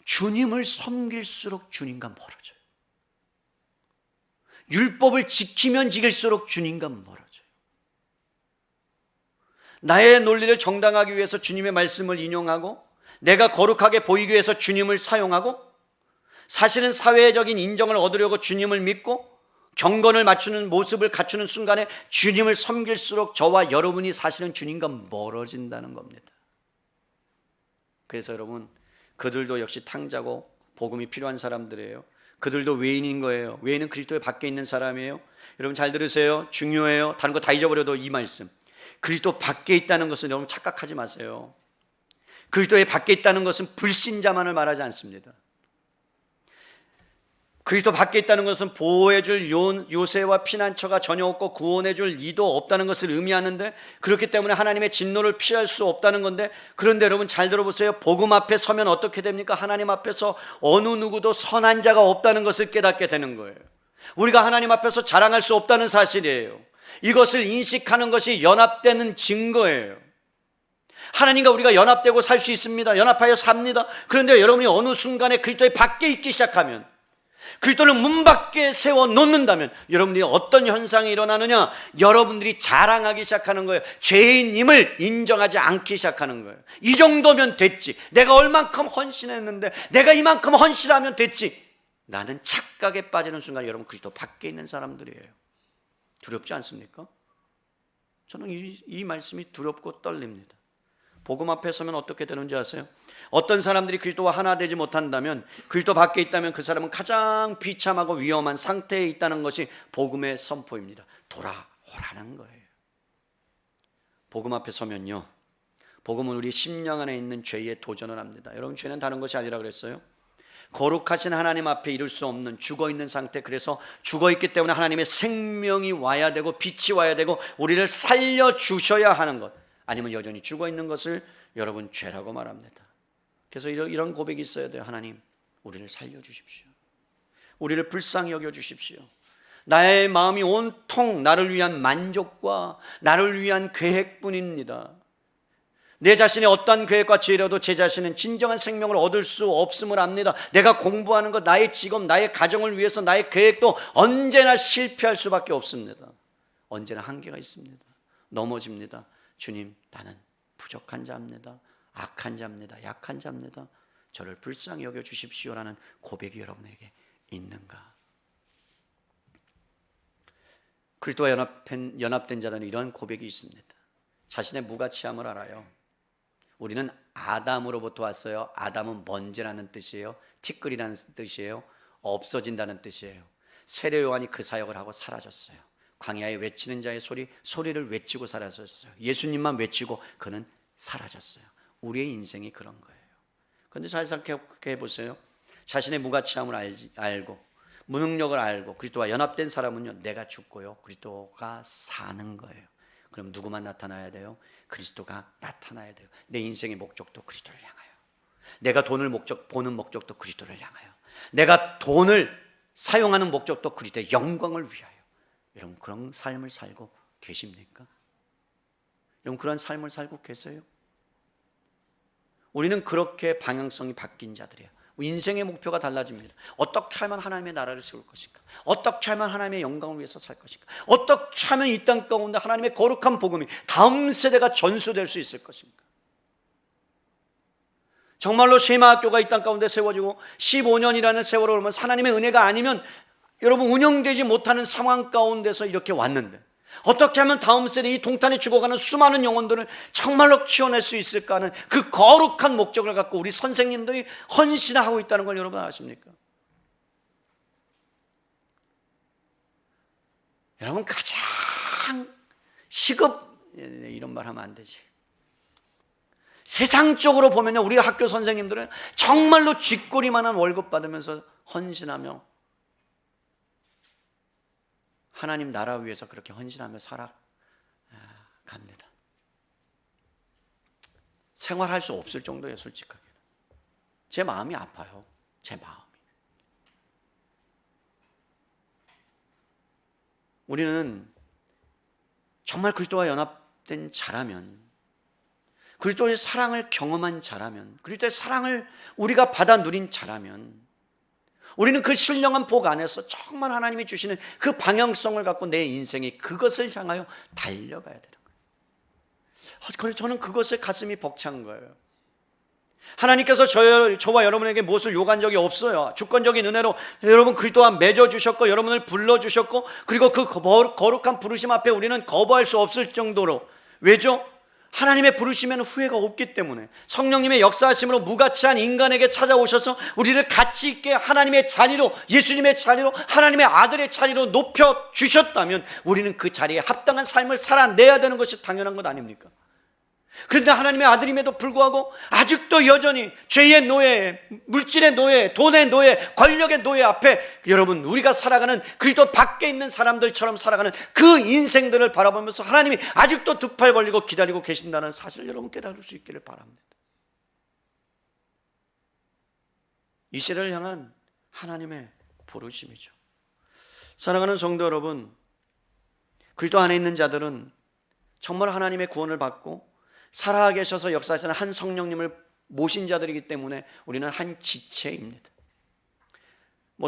주님을 섬길수록 주님과 멀어져요. 율법을 지키면 지킬수록 주님과 멀어져요. 나의 논리를 정당하기 위해서 주님의 말씀을 인용하고 내가 거룩하게 보이기 위해서 주님을 사용하고 사실은 사회적인 인정을 얻으려고 주님을 믿고 경건을 맞추는 모습을 갖추는 순간에 주님을 섬길수록 저와 여러분이 사실은 주님과 멀어진다는 겁니다. 그래서 여러분, 그들도 역시 탕자고 복음이 필요한 사람들이에요. 그들도 외인인 거예요. 외인은 그리스도의 밖에 있는 사람이에요. 여러분 잘 들으세요. 중요해요. 다른 거 다 잊어버려도 이 말씀, 그리스도 밖에 있다는 것은 여러분 착각하지 마세요. 그리스도의 밖에 있다는 것은 불신자만을 말하지 않습니다. 그리스도 밖에 있다는 것은 보호해줄 요새와 피난처가 전혀 없고 구원해줄 이도 없다는 것을 의미하는데, 그렇기 때문에 하나님의 진노를 피할 수 없다는 건데, 그런데 여러분 잘 들어보세요. 복음 앞에 서면 어떻게 됩니까? 하나님 앞에서 어느 누구도 선한 자가 없다는 것을 깨닫게 되는 거예요. 우리가 하나님 앞에서 자랑할 수 없다는 사실이에요. 이것을 인식하는 것이 연합되는 증거예요. 하나님과 우리가 연합되고 살 수 있습니다. 연합하여 삽니다. 그런데 여러분이 어느 순간에 그리스도의 밖에 있기 시작하면, 그리스도를 문 밖에 세워 놓는다면 여러분들이 어떤 현상이 일어나느냐? 여러분들이 자랑하기 시작하는 거예요. 죄인임을 인정하지 않기 시작하는 거예요. 이 정도면 됐지, 내가 얼만큼 헌신했는데 내가 이만큼 헌신하면 됐지, 나는 착각에 빠지는 순간 여러분 그리스도 밖에 있는 사람들이에요. 두렵지 않습니까? 저는 이 말씀이 두렵고 떨립니다. 복음 앞에 서면 어떻게 되는지 아세요? 어떤 사람들이 그리스도와 하나 되지 못한다면, 그리스도 밖에 있다면 그 사람은 가장 비참하고 위험한 상태에 있다는 것이 복음의 선포입니다. 돌아오라는 거예요. 복음 앞에 서면요, 복음은 우리 심령 안에 있는 죄에 도전을 합니다. 여러분, 죄는 다른 것이 아니라 그랬어요. 거룩하신 하나님 앞에 이룰 수 없는 죽어있는 상태, 그래서 죽어있기 때문에 하나님의 생명이 와야 되고 빛이 와야 되고 우리를 살려주셔야 하는 것, 아니면 여전히 죽어있는 것을 여러분 죄라고 말합니다. 그래서 이런 고백이 있어야 돼요. 하나님, 우리를 살려주십시오. 우리를 불쌍히 여겨주십시오. 나의 마음이 온통 나를 위한 만족과 나를 위한 계획뿐입니다. 내 자신의 어떠한 계획과 지혜라도 제 자신은 진정한 생명을 얻을 수 없음을 압니다. 내가 공부하는 것, 나의 직업, 나의 가정을 위해서 나의 계획도 언제나 실패할 수밖에 없습니다. 언제나 한계가 있습니다. 넘어집니다. 주님, 나는 부족한 자입니다. 악한 자입니다. 약한 자입니다. 저를 불쌍히 여겨주십시오라는 고백이 여러분에게 있는가? 그리스도와 연합된 자들은 이런 고백이 있습니다. 자신의 무가치함을 알아요. 우리는 아담으로부터 왔어요. 아담은 먼지라는 뜻이에요. 티끌이라는 뜻이에요. 없어진다는 뜻이에요. 세례 요한이 그 사역을 하고 사라졌어요. 광야에 외치는 자의 소리를 외치고 사라졌어요. 예수님만 외치고 그는 사라졌어요. 우리의 인생이 그런 거예요. 그런데 잘 생각해 보세요. 자신의 무가치함을 알고 무능력을 알고 그리스도와 연합된 사람은요, 내가 죽고요, 그리스도가 사는 거예요. 그럼 누구만 나타나야 돼요? 그리스도가 나타나야 돼요. 내 인생의 목적도 그리스도를 향하여, 내가 돈을 보는 목적도 그리스도를 향하여, 내가 돈을 사용하는 목적도 그리스도의 영광을 위하여. 여러분, 그런 삶을 살고 계십니까? 여러분, 그런 삶을 살고 계세요? 우리는 그렇게 방향성이 바뀐 자들이에요. 인생의 목표가 달라집니다. 어떻게 하면 하나님의 나라를 세울 것인가? 어떻게 하면 하나님의 영광을 위해서 살 것인가? 어떻게 하면 이 땅 가운데 하나님의 거룩한 복음이 다음 세대가 전수될 수 있을 것인가? 정말로 쉐마학교가 이 땅 가운데 세워지고 15년이라는 세월을 오면 하나님의 은혜가 아니면 여러분 운영되지 못하는 상황 가운데서 이렇게 왔는데, 어떻게 하면 다음 세대 이 동탄에 죽어가는 수많은 영혼들을 정말로 키워낼 수 있을까 하는 그 거룩한 목적을 갖고 우리 선생님들이 헌신하고 있다는 걸 여러분 아십니까? 여러분, 가장 이런 말 하면 안 되지. 세상적으로 보면요, 우리 학교 선생님들은 정말로 쥐꼬리만한 월급 받으면서 헌신하며 하나님 나라 위해서 그렇게 헌신하며 살아갑니다. 생활할 수 없을 정도예요. 솔직하게 제 마음이 아파요. 제 마음이. 우리는 정말 그리스도와 연합된 자라면, 그리스도의 사랑을 경험한 자라면, 그리스도의 사랑을 우리가 받아 누린 자라면, 우리는 그 신령한 복 안에서 정말 하나님이 주시는 그 방향성을 갖고 내 인생이 그것을 향하여 달려가야 되는 거예요. 그래서 저는 그것에 가슴이 벅찬 거예요. 하나님께서 저와 여러분에게 무엇을 요구한 적이 없어요. 주권적인 은혜로 여러분 그리스도와 맺어주셨고 여러분을 불러주셨고, 그리고 그 거룩한 부르심 앞에 우리는 거부할 수 없을 정도로. 왜죠? 하나님의 부르심에는 후회가 없기 때문에. 성령님의 역사하심으로 무가치한 인간에게 찾아오셔서 우리를 가치 있게 하나님의 자리로, 예수님의 자리로, 하나님의 아들의 자리로 높여주셨다면 우리는 그 자리에 합당한 삶을 살아내야 되는 것이 당연한 것 아닙니까? 그런데 하나님의 아들임에도 불구하고 아직도 여전히 죄의 노예, 물질의 노예, 돈의 노예, 권력의 노예 앞에 여러분 우리가 살아가는, 그리스도 밖에 있는 사람들처럼 살아가는 그 인생들을 바라보면서 하나님이 아직도 두 팔 벌리고 기다리고 계신다는 사실을 여러분 깨달을 수 있기를 바랍니다. 이 시대를 향한 하나님의 부르심이죠. 사랑하는 성도 여러분, 그리스도 안에 있는 자들은 정말 하나님의 구원을 받고 살아계셔서 역사하시는 한 성령님을 모신 자들이기 때문에 우리는 한 지체입니다.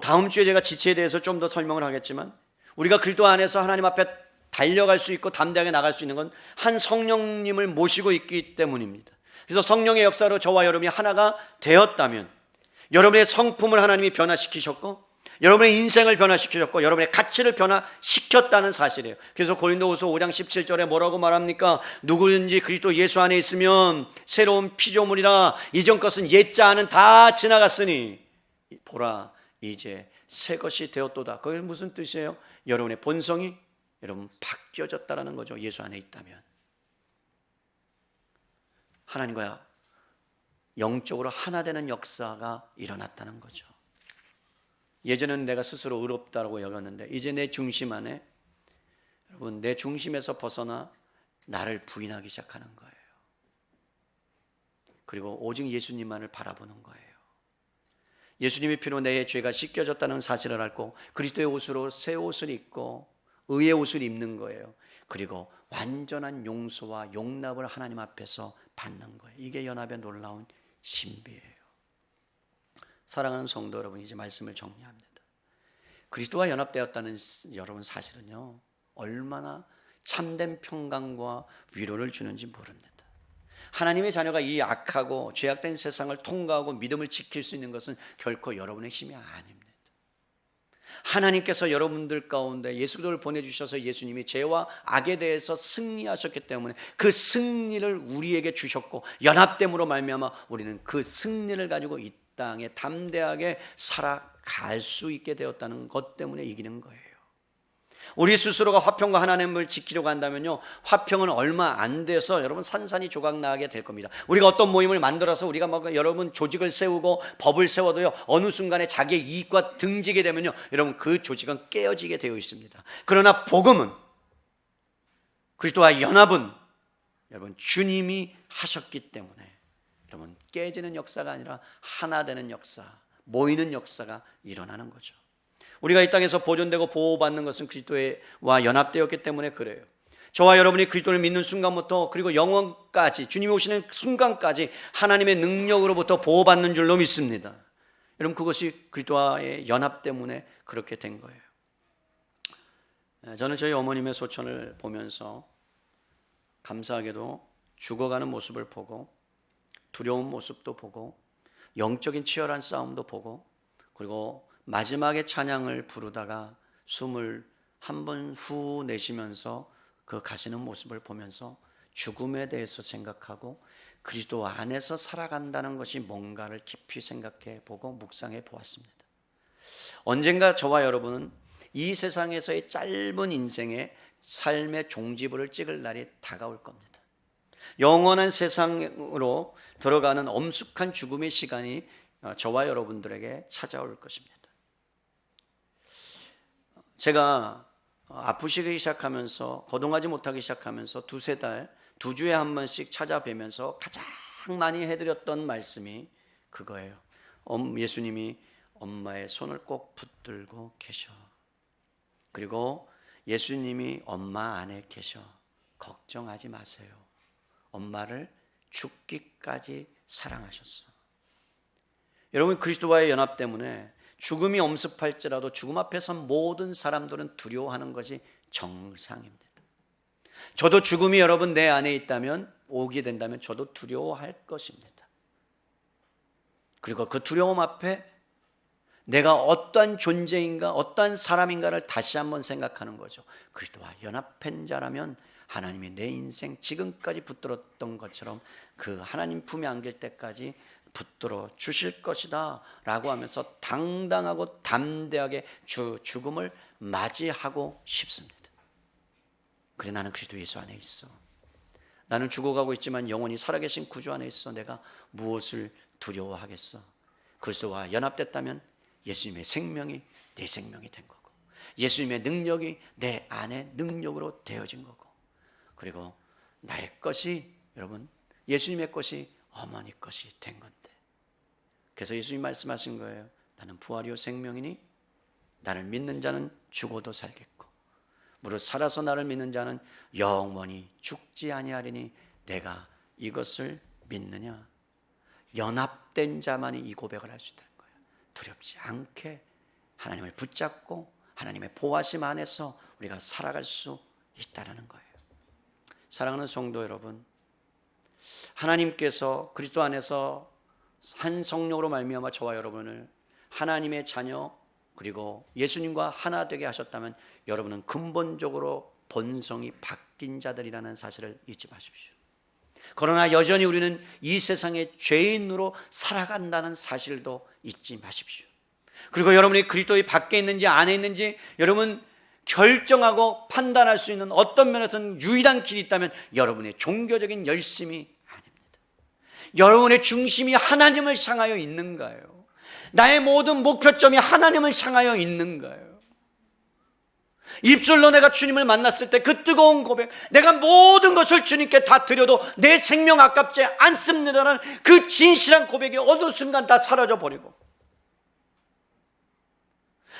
다음 주에 제가 지체에 대해서 좀 더 설명을 하겠지만, 우리가 그리스도 안에서 하나님 앞에 달려갈 수 있고 담대하게 나갈 수 있는 건 한 성령님을 모시고 있기 때문입니다. 그래서 성령의 역사로 저와 여러분이 하나가 되었다면 여러분의 성품을 하나님이 변화시키셨고 여러분의 인생을 변화시키셨고 여러분의 가치를 변화시켰다는 사실이에요. 그래서 고린도후서 5장 17절에 뭐라고 말합니까? 누구든지 그리스도 예수 안에 있으면 새로운 피조물이라, 이전 것은 옛자는 다 지나갔으니 보라 이제 새 것이 되었도다. 그게 무슨 뜻이에요? 여러분의 본성이 여러분 바뀌어졌다라는 거죠. 예수 안에 있다면 하나님과 영적으로 하나 되는 역사가 일어났다는 거죠. 예전에는 내가 스스로 의롭다고 여겼는데 이제 내 중심 안에, 여러분 내 중심에서 벗어나 나를 부인하기 시작하는 거예요. 그리고 오직 예수님만을 바라보는 거예요. 예수님의 피로 내 죄가 씻겨졌다는 사실을 알고 그리스도의 옷으로 새 옷을 입고 의의 옷을 입는 거예요. 그리고 완전한 용서와 용납을 하나님 앞에서 받는 거예요. 이게 연합의 놀라운 신비예요. 사랑하는 성도 여러분, 이제 말씀을 정리합니다. 그리스도와 연합되었다는 여러분 사실은요, 얼마나 참된 평강과 위로를 주는지 모릅니다. 하나님의 자녀가 이 악하고 죄악된 세상을 통과하고 믿음을 지킬 수 있는 것은 결코 여러분의 힘이 아닙니다. 하나님께서 여러분들 가운데 예수 그리스도를 보내주셔서 예수님이 죄와 악에 대해서 승리하셨기 때문에 그 승리를 우리에게 주셨고, 연합됨으로 말미암아 우리는 그 승리를 가지고 이 땅에 담대하게 살아갈 수 있게 되었다는 것 때문에 이기는 거예요. 우리 스스로가 화평과 하나님을 지키려고 한다면요, 화평은 얼마 안 돼서 여러분 산산이 조각나게 될 겁니다. 우리가 어떤 모임을 만들어서 우리가 여러분 조직을 세우고 법을 세워도요, 어느 순간에 자기의 이익과 등지게 되면요, 여러분 그 조직은 깨어지게 되어 있습니다. 그러나 복음은, 그리스도와 연합은 여러분 주님이 하셨기 때문에 여러분 깨지는 역사가 아니라 하나 되는 역사, 모이는 역사가 일어나는 거죠. 우리가 이 땅에서 보존되고 보호받는 것은 그리스도와 연합되었기 때문에 그래요. 저와 여러분이 그리스도를 믿는 순간부터 그리고 영원까지, 주님이 오시는 순간까지 하나님의 능력으로부터 보호받는 줄로 믿습니다. 여러분 그것이 그리스도와의 연합 때문에 그렇게 된 거예요. 저는 저희 어머님의 소천을 보면서 감사하게도 죽어가는 모습을 보고 두려운 모습도 보고 영적인 치열한 싸움도 보고, 그리고 마지막에 찬양을 부르다가 숨을 한 번 후 내쉬면서 그 가시는 모습을 보면서 죽음에 대해서 생각하고 그리스도 안에서 살아간다는 것이 뭔가를 깊이 생각해 보고 묵상해 보았습니다. 언젠가 저와 여러분은 이 세상에서의 짧은 인생의 삶의 종지부를 찍을 날이 다가올 겁니다. 영원한 세상으로 들어가는 엄숙한 죽음의 시간이 저와 여러분들에게 찾아올 것입니다. 제가 아프시기 시작하면서, 거동하지 못하기 시작하면서 두세 달, 2주에 한 번씩 찾아뵈면서 가장 많이 해드렸던 말씀이 그거예요. 예수님이 엄마의 손을 꼭 붙들고 계셔. 그리고 예수님이 엄마 안에 계셔. 걱정하지 마세요. 엄마를 죽기까지 사랑하셨어. 여러분 그리스도와의 연합 때문에 죽음이 엄습할지라도 죽음 앞에서 모든 사람들은 두려워하는 것이 정상입니다. 저도 죽음이 여러분 내 안에 있다면, 오게 된다면 저도 두려워할 것입니다. 그리고 그 두려움 앞에 내가 어떠한 존재인가, 어떠한 사람인가를 다시 한번 생각하는 거죠. 그리스도와 연합한 자라면 하나님이 내 인생 지금까지 붙들었던 것처럼 그 하나님 품에 안길 때까지 붙들어 주실 것이다 라고 하면서 당당하고 담대하게 죽음을 맞이하고 싶습니다. 그래, 나는 그리스도 예수 안에 있어. 나는 죽어가고 있지만 영원히 살아계신 구주 안에 있어. 내가 무엇을 두려워하겠어? 그리스도와 연합됐다면 예수님의 생명이 내 생명이 된 거고, 예수님의 능력이 내 안에 능력으로 되어진 거고, 그리고 나의 것이, 여러분, 예수님의 것이 어머니 것이 된 건데, 그래서 예수님 말씀하신 거예요. 나는 부활이요 생명이니 나를 믿는 자는 죽어도 살겠고 무릇 살아서 나를 믿는 자는 영원히 죽지 아니하리니 내가 이것을 믿느냐? 연합된 자만이 이 고백을 할 수 있다는 거예요. 두렵지 않게 하나님을 붙잡고 하나님의 보호하심 안에서 우리가 살아갈 수 있다는 거예요. 사랑하는 성도 여러분, 하나님께서 그리스도 안에서 한 성령으로 말미암아 저와 여러분을 하나님의 자녀 그리고 예수님과 하나 되게 하셨다면 여러분은 근본적으로 본성이 바뀐 자들이라는 사실을 잊지 마십시오. 그러나 여전히 우리는 이 세상의 죄인으로 살아간다는 사실도 잊지 마십시오. 그리고 여러분이 그리스도의 밖에 있는지 안에 있는지 여러분 결정하고 판단할 수 있는 어떤 면에서는 유일한 길이 있다면 여러분의 종교적인 열심이 아닙니다. 여러분의 중심이 하나님을 향하여 있는가요? 나의 모든 목표점이 하나님을 향하여 있는가요? 입술로 내가 주님을 만났을 때 그 뜨거운 고백, 내가 모든 것을 주님께 다 드려도 내 생명 아깝지 않습니다라는 그 진실한 고백이 어느 순간 다 사라져 버리고,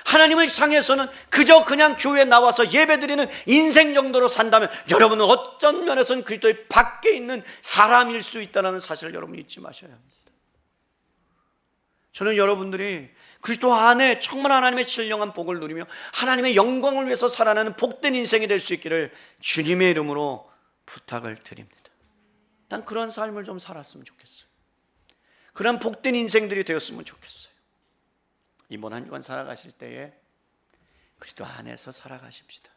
하나님을 향해서는 그저 그냥 교회에 나와서 예배드리는 인생 정도로 산다면 여러분은 어떤 면에서는 그리스도의 밖에 있는 사람일 수 있다는 사실을 여러분이 잊지 마셔야 합니다. 저는 여러분들이 그리스도 안에 정말 하나님의 신령한 복을 누리며 하나님의 영광을 위해서 살아가는 복된 인생이 될 수 있기를 주님의 이름으로 부탁을 드립니다. 난 그런 삶을 좀 살았으면 좋겠어요. 그런 복된 인생들이 되었으면 좋겠어요. 이번 한 주간 살아가실 때에 그리스도 안에서 살아가십시다.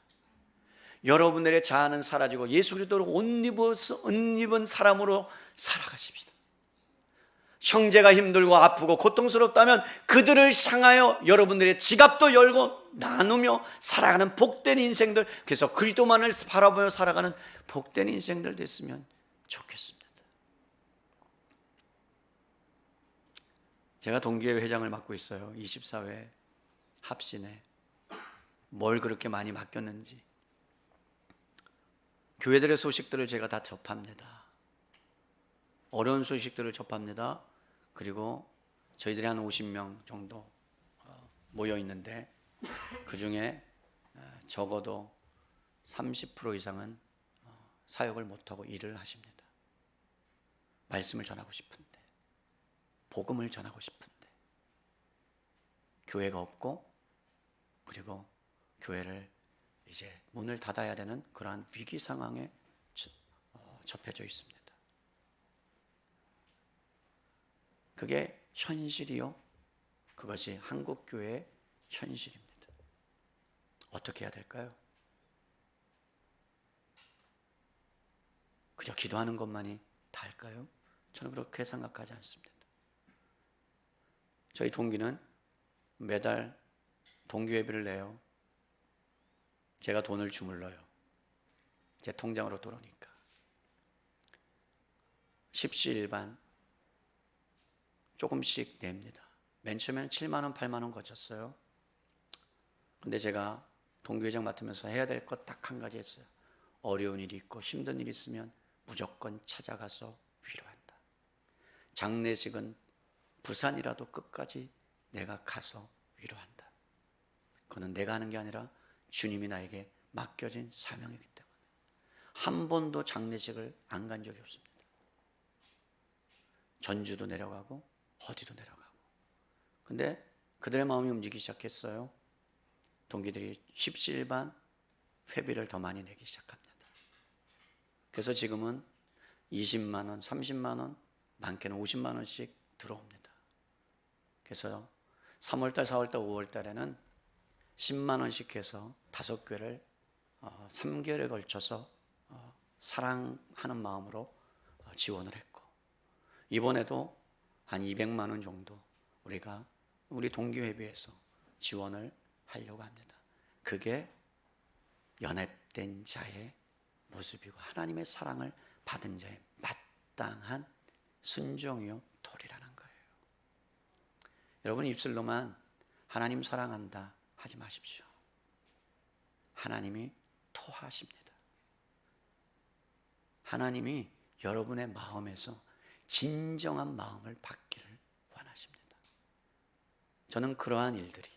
여러분들의 자아는 사라지고 예수 그리스도로 옷 입은 사람으로 살아가십시다. 형제가 힘들고 아프고 고통스럽다면 그들을 향하여 여러분들의 지갑도 열고 나누며 살아가는 복된 인생들, 그래서 그리스도만을 바라보며 살아가는 복된 인생들 됐으면 좋겠습니다. 제가 동기회 회장을 맡고 있어요. 24회 합신에 뭘 그렇게 많이 맡겼는지 교회들의 소식들을 제가 다 접합니다. 어려운 소식들을 접합니다. 그리고 저희들이 한 50명 정도 모여 있는데 그 중에 적어도 30% 이상은 사역을 못하고 일을 하십니다. 말씀을 전하고 싶은데, 복음을 전하고 싶은데 교회가 없고, 그리고 교회를 이제 문을 닫아야 되는 그러한 위기 상황에 접해져 있습니다. 그게 현실이요, 그것이 한국교회의 현실입니다. 어떻게 해야 될까요? 그저 기도하는 것만이 다일까요? 저는 그렇게 생각하지 않습니다. 저희 동기는 매달 동기회비를 내요. 제가 돈을 주물러요. 제 통장으로 들어오니까. 십시일반 조금씩 냅니다. 맨 처음에는 7만 원, 8만 원 거쳤어요. 근데 제가 동기회장 맡으면서 해야 될 것 딱 한 가지 했어요. 어려운 일이 있고 힘든 일이 있으면 무조건 찾아가서 위로한다. 장례식은 부산이라도 끝까지 내가 가서 위로한다. 그거는 내가 하는 게 아니라 주님이 나에게 맡겨진 사명이기 때문에 한 번도 장례식을 안 간 적이 없습니다. 전주도 내려가고 어디도 내려가고. 근데 그들의 마음이 움직이기 시작했어요. 동기들이 십시일반 회비를 더 많이 내기 시작합니다. 그래서 지금은 20만 원, 30만 원, 많게는 50만 원씩 들어옵니다. 그래서 3월달, 4월달, 5월달에는 10만 원씩 해서 5교회를 3개월에 걸쳐서 사랑하는 마음으로 지원을 했고, 이번에도 한 200만 원 정도 우리가 우리 동기회비에서 지원을 하려고 합니다. 그게 연합된 자의 모습이고 하나님의 사랑을 받은 자의 마땅한 순종이요 도리라는 거예요. 여러분, 입술로만 하나님 사랑한다 하지 마십시오. 하나님이 토하십니다. 하나님이 여러분의 마음에서 진정한 마음을 받기를 원하십니다. 저는 그러한 일들이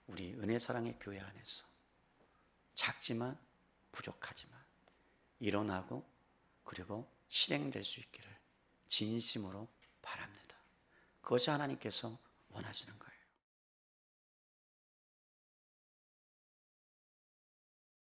우리 은혜사랑의 교회 안에서 작지만 부족하지만 일어나고 그리고 실행될 수 있기를 진심으로 바랍니다. 그것이 하나님께서 원하시는 거예요.